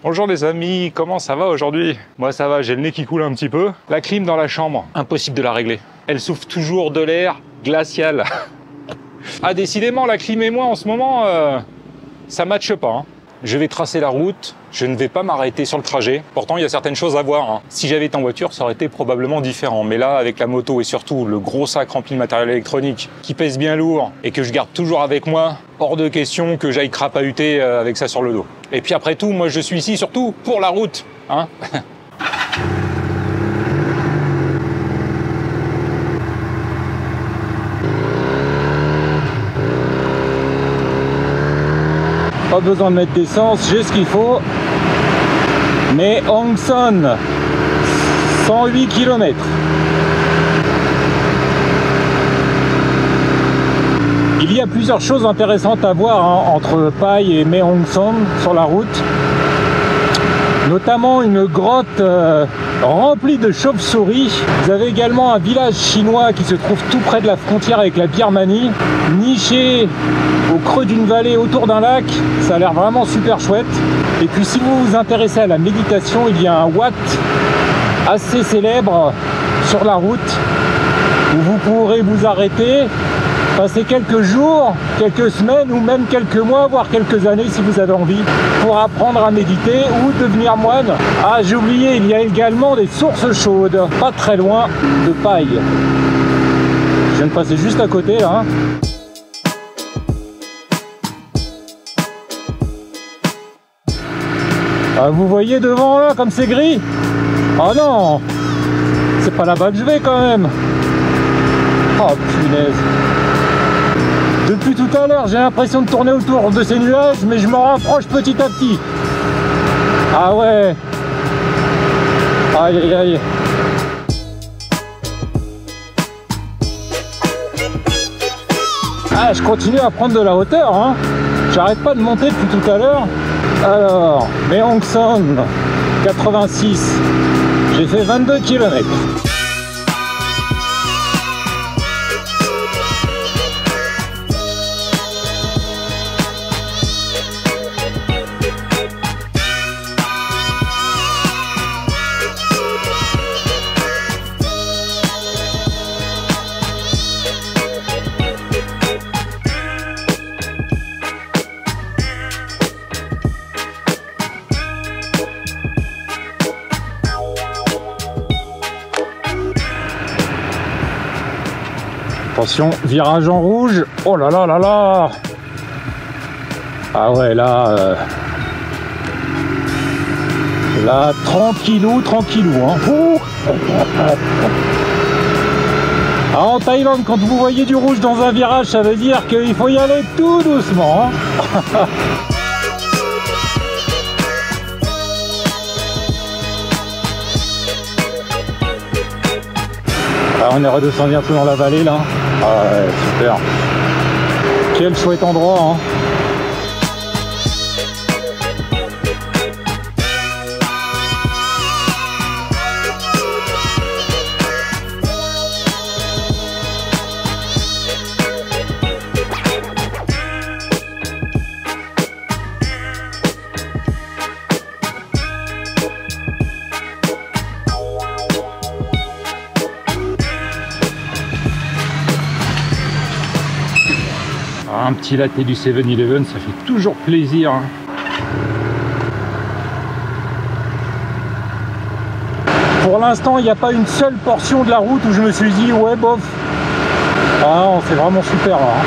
Bonjour les amis, comment ça va aujourd'hui? Moi ça va, j'ai le nez qui coule un petit peu. La clim dans la chambre, impossible de la régler. Elle souffle toujours de l'air glacial. Ah décidément, la clim et moi en ce moment, ça matche pas. Hein. Je vais tracer la route, je ne vais pas m'arrêter sur le trajet. Pourtant, il y a certaines choses à voir. Hein. Si j'avais été en voiture, ça aurait été probablement différent. Mais là, avec la moto et surtout le gros sac rempli de matériel électronique qui pèse bien lourd et que je garde toujours avec moi, hors de question que j'aille crapahuter avec ça sur le dos. Et puis après tout, moi je suis ici surtout pour la route. Hein. Pas besoin de mettre d'essence, j'ai ce qu'il faut. Mais Hongson, 108 km. Il y a plusieurs choses intéressantes à voir hein, entre Pai et Mae Hong Son sur la route. Notamment une grotte remplie de chauves-souris. Vous avez également un village chinois qui se trouve tout près de la frontière avec la Birmanie, niché au creux d'une vallée autour d'un lac. Ça a l'air vraiment super chouette. Et puis si vous vous intéressez à la méditation, il y a un wat assez célèbre sur la route où vous pourrez vous arrêter, passer quelques jours, quelques semaines ou même quelques mois, voire quelques années si vous avez envie, pour apprendre à méditer ou devenir moine. Ah, j'ai oublié, il y a également des sources chaudes, pas très loin de Pai. Je viens de passer juste à côté là. Ah, vous voyez devant là comme c'est gris? Oh non, c'est pas là-bas que je vais quand même. Oh punaise. Depuis tout à l'heure, j'ai l'impression de tourner autour de ces nuages, mais je m'en rapproche petit à petit. Ah ouais. Aïe aïe aïe. Ah, je continue à prendre de la hauteur, hein. J'arrête pas de monter depuis tout à l'heure. Alors, Mae Hong Son, 86. J'ai fait 22 km. Attention, virage en rouge. Oh là là là là. Ah ouais, là... Là, tranquillou, tranquillou. Hein. Ah, en Thaïlande, quand vous voyez du rouge dans un virage, ça veut dire qu'il faut y aller tout doucement. Hein. Ah, on est redescendu un peu dans la vallée là. Ah ouais, super. Quel chouette endroit hein. Un petit latte du 7-Eleven, ça fait toujours plaisir. Hein. Pour l'instant, il n'y a pas une seule portion de la route où je me suis dit ouais bof. Ah non, c'est vraiment super là. Hein.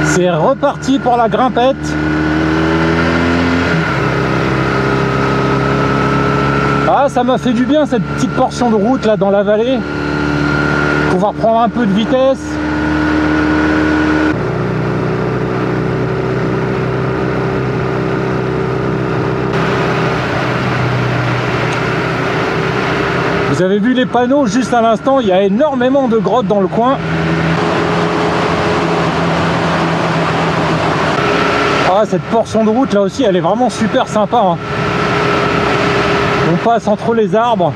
C'est reparti pour la grimpette. Ah, ça m'a fait du bien cette petite portion de route là dans la vallée. Pouvoir prendre un peu de vitesse. Vous avez vu les panneaux juste à l'instant, il y a énormément de grottes dans le coin. Ah, cette portion de route là aussi, elle est vraiment super sympa. Hein. On passe entre les arbres.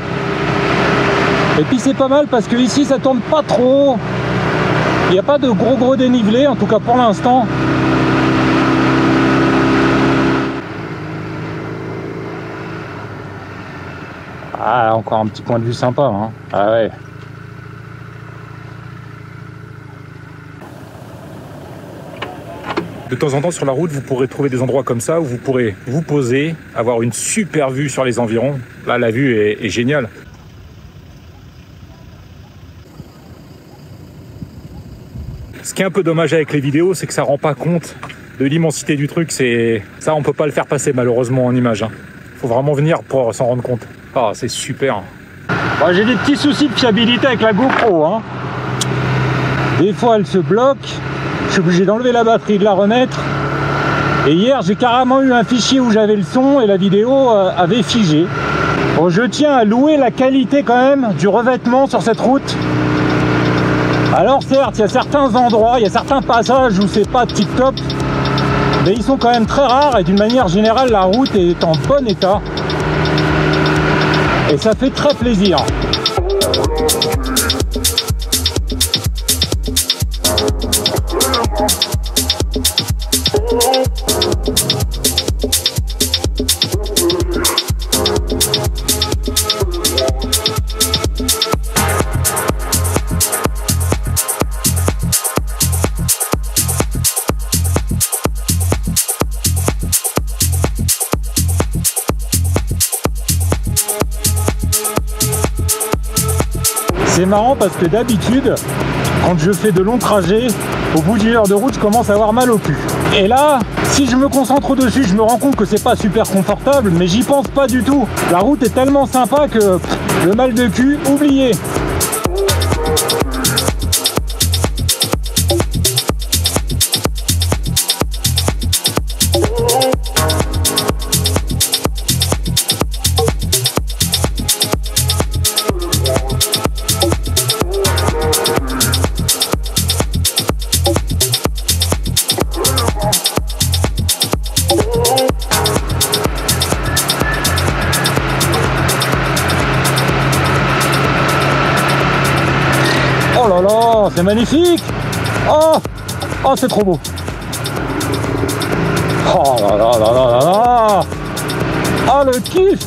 Et puis c'est pas mal parce que ici ça tourne pas trop. Il n'y a pas de gros dénivelé, en tout cas pour l'instant. Ah, encore un petit point de vue sympa, hein. Ah ouais. De temps en temps sur la route, vous pourrez trouver des endroits comme ça où vous pourrez vous poser, avoir une super vue sur les environs. Là, la vue est géniale. Ce qui est un peu dommage avec les vidéos, c'est que ça rend pas compte de l'immensité du truc. Ça, on peut pas le faire passer malheureusement en image. Faut vraiment venir pour s'en rendre compte. Ah, c'est super. Bon, j'ai des petits soucis de fiabilité avec la GoPro, hein. Des fois, elle se bloque. Je suis obligé d'enlever la batterie, de la remettre. Et hier, j'ai carrément eu un fichier où j'avais le son et la vidéo avait figé. Bon, je tiens à louer la qualité quand même du revêtement sur cette route. Alors certes, il y a certains endroits, il y a certains passages où c'est pas tip top, mais ils sont quand même très rares et d'une manière générale, la route est en bon état. Et ça fait très plaisir. C'est marrant parce que d'habitude, quand je fais de longs trajets, au bout d'une heure de route, je commence à avoir mal au cul. Et là, si je me concentre dessus, je me rends compte que c'est pas super confortable, mais j'y pense pas du tout. La route est tellement sympa que le mal de cul, oublié. Oh là là, c'est magnifique! Oh, oh, c'est trop beau! Oh là là là là là là! Oh le kiff!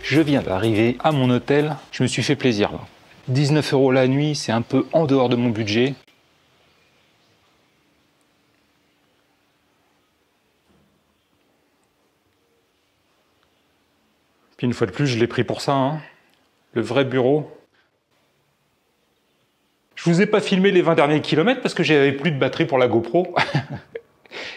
Je viens d'arriver à mon hôtel, je me suis fait plaisir là. 19 € la nuit, c'est un peu en dehors de mon budget. Puis une fois de plus, je l'ai pris pour ça, hein. Le vrai bureau. Je vous ai pas filmé les 20 derniers kilomètres parce que j'avais plus de batterie pour la GoPro.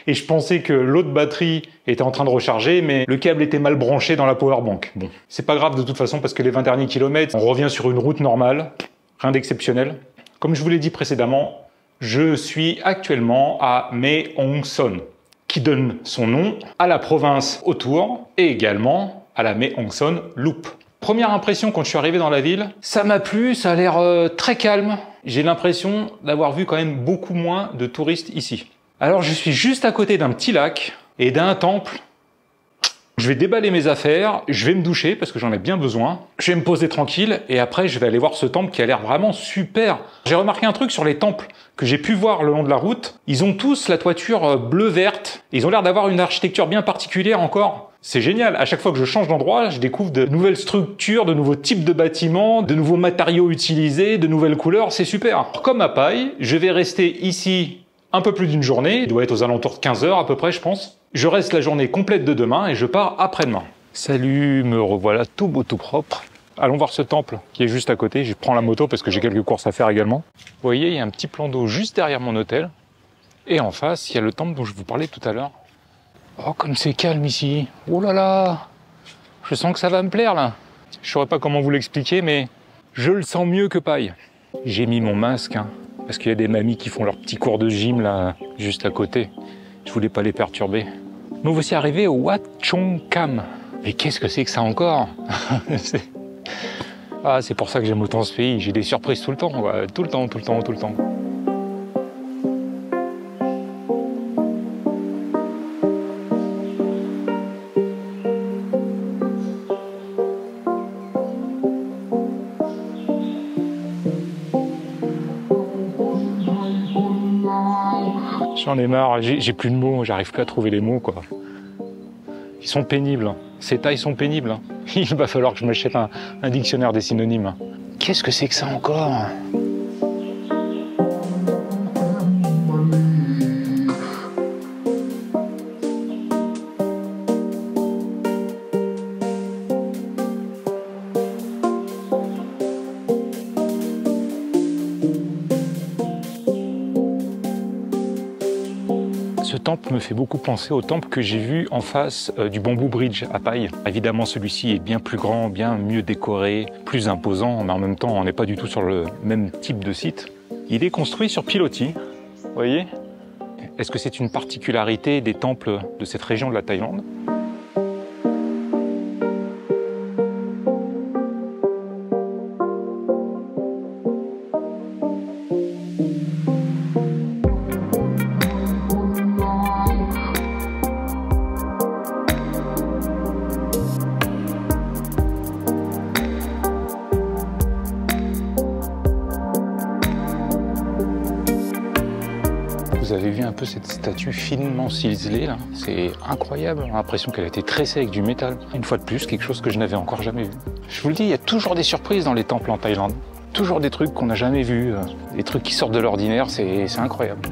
Et je pensais que l'autre batterie était en train de recharger, mais le câble était mal branché dans la powerbank. Bon, c'est pas grave de toute façon parce que les 20 derniers kilomètres, on revient sur une route normale, rien d'exceptionnel. Comme je vous l'ai dit précédemment, je suis actuellement à Mae Hong Son, qui donne son nom à la province autour et également à la Mae Hong Son Loop. Première impression quand je suis arrivé dans la ville, ça m'a plu, ça a l'air très calme. J'ai l'impression d'avoir vu quand même beaucoup moins de touristes ici. Alors je suis juste à côté d'un petit lac et d'un temple. Je vais déballer mes affaires, je vais me doucher parce que j'en ai bien besoin. Je vais me poser tranquille et après je vais aller voir ce temple qui a l'air vraiment super. J'ai remarqué un truc sur les temples que j'ai pu voir le long de la route. Ils ont tous la toiture bleu-verte. Ils ont l'air d'avoir une architecture bien particulière encore. C'est génial. À chaque fois que je change d'endroit, je découvre de nouvelles structures, de nouveaux types de bâtiments, de nouveaux matériaux utilisés, de nouvelles couleurs. C'est super. Comme à Paille, je vais rester ici un peu plus d'une journée, il doit être aux alentours de 15 h à peu près je pense. Je reste la journée complète de demain et je pars après-demain. Salut, me revoilà tout beau tout propre. Allons voir ce temple qui est juste à côté, je prends la moto parce que j'ai quelques courses à faire également. Vous voyez, il y a un petit plan d'eau juste derrière mon hôtel. Et en face, il y a le temple dont je vous parlais tout à l'heure. Oh, comme c'est calme ici. Oh là là, je sens que ça va me plaire là. Je saurais pas comment vous l'expliquer, mais je le sens mieux que Paille. J'ai mis mon masque, hein. Parce qu'il y a des mamies qui font leur petit cours de gym là, juste à côté. Je voulais pas les perturber. Nous voici arrivés au Wat Chong Kam. Mais qu'est-ce que c'est que ça encore? Ah, c'est pour ça que j'aime autant ce pays. J'ai des surprises tout le temps, ouais. Tout le temps, tout le temps, tout le temps. J'en ai marre, j'ai plus de mots, j'arrive plus à trouver les mots, quoi. Ils sont pénibles, ces tailles sont pénibles. Il va falloir que je m'achète un dictionnaire des synonymes. Qu'est-ce que c'est que ça encore? Ce temple me fait beaucoup penser au temple que j'ai vu en face du Bamboo Bridge à Paille. Évidemment, celui-ci est bien plus grand, bien mieux décoré, plus imposant, mais en même temps, on n'est pas du tout sur le même type de site. Il est construit sur pilotis, vous voyez? Est-ce que c'est une particularité des temples de cette région de la Thaïlande? Vous avez vu un peu cette statue finement ciselée là? C'est incroyable, on a l'impression qu'elle a été tressée avec du métal. Une fois de plus, quelque chose que je n'avais encore jamais vu. Je vous le dis, il y a toujours des surprises dans les temples en Thaïlande. Toujours des trucs qu'on n'a jamais vus, des trucs qui sortent de l'ordinaire, c'est incroyable.